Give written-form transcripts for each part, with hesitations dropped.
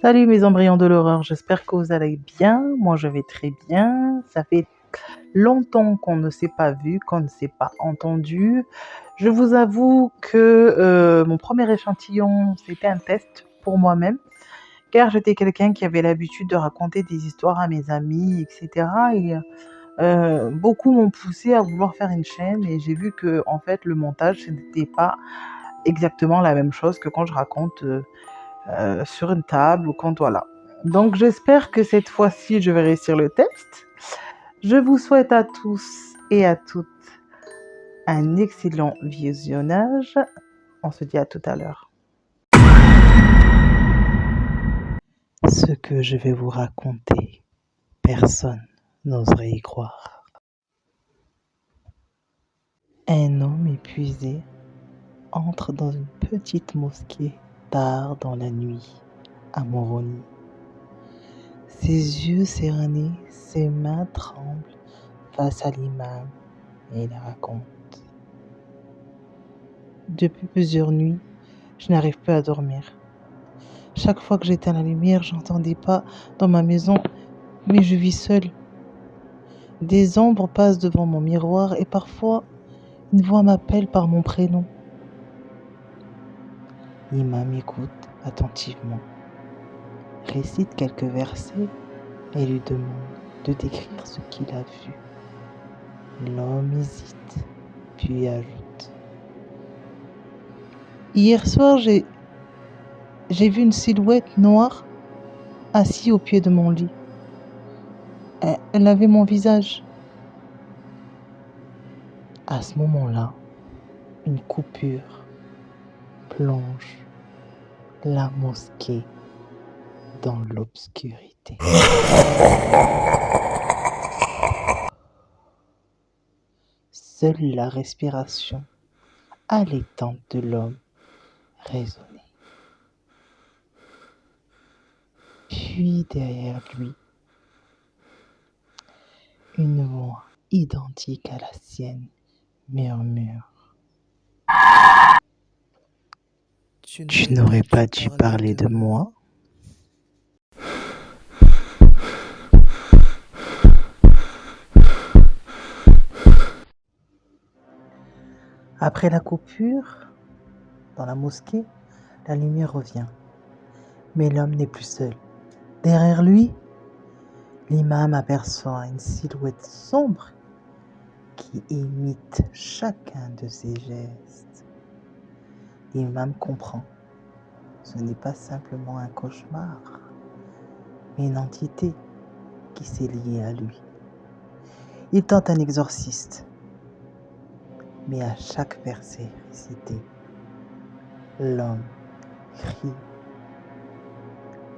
Salut mes embryons de l'horreur, j'espère que vous allez bien. Moi je vais très bien. Ça fait longtemps qu'on ne s'est pas vu, qu'on ne s'est pas entendu. Je vous avoue que mon premier échantillon, c'était un test pour moi-même, car j'étais quelqu'un qui avait l'habitude de raconter des histoires à mes amis, etc. Et beaucoup m'ont poussé à vouloir faire une chaîne et j'ai vu que en fait le montage, ce n'était pas exactement la même chose que quand je raconte sur une table ou quand voilà. Donc j'espère que cette fois-ci je vais réussir le test. Je vous souhaite à tous et à toutes un excellent visionnage. On se dit à tout à l'heure. Ce que je vais vous raconter, personne n'oserait y croire. Un homme épuisé entre dans une petite mosquée tard dans la nuit à Moroni. Ses yeux cernés, ses mains tremblent face à l'imam et il raconte. Depuis plusieurs nuits, je n'arrive plus à dormir. Chaque fois que j'éteins la lumière, j'entends des pas dans ma maison, mais je vis seule. Des ombres passent devant mon miroir et parfois, une voix m'appelle par mon prénom. L'imam écoute attentivement, récite quelques versets et lui demande de décrire ce qu'il a vu. L'homme hésite, puis ajoute. Hier soir, j'ai vu une silhouette noire assise au pied de mon lit. Elle avait mon visage. À ce moment-là, une coupure plonge la mosquée dans l'obscurité. Seule la respiration allaitante de l'homme résonnait. Puis derrière lui, une voix identique à la sienne murmure. Tu n'aurais pas dû parler de moi? Après la coupure, dans la mosquée, la lumière revient. Mais l'homme n'est plus seul. Derrière lui, l'imam aperçoit une silhouette sombre qui imite chacun de ses gestes. L'imam comprend. Ce n'est pas simplement un cauchemar, mais une entité qui s'est liée à lui. Il tente un exorciste, mais à chaque verset récité, l'homme crie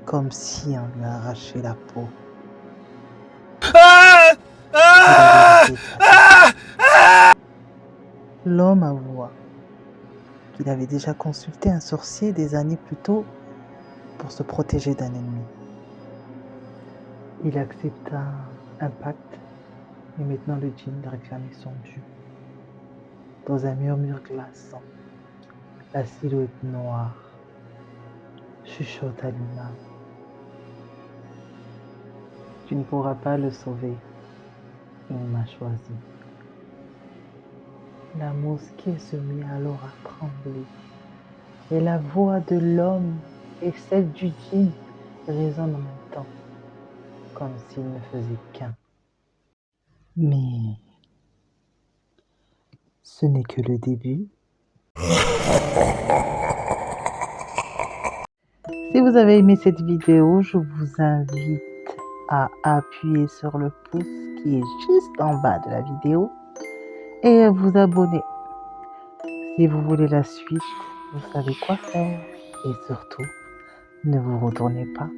comme si on lui arrachait la peau. L'homme avoua qu'il avait déjà consulté un sorcier des années plus tôt pour se protéger d'un ennemi. Il accepta un pacte et maintenant le djinn réclamait son dû. Dans un murmure glaçant, la silhouette noire chuchote à l'imam. Tu ne pourras pas le sauver, il m'a choisi. La mosquée se mit alors à trembler et la voix de l'homme et celle du djinn résonnent en même temps, comme s'ils ne faisaient qu'un. Mais ce n'est que le début. Si vous avez aimé cette vidéo, je vous invite à appuyer sur le pouce qui est juste en bas de la vidéo et à vous abonner. Si vous voulez la suite, vous savez quoi faire et surtout, ne vous retournez pas.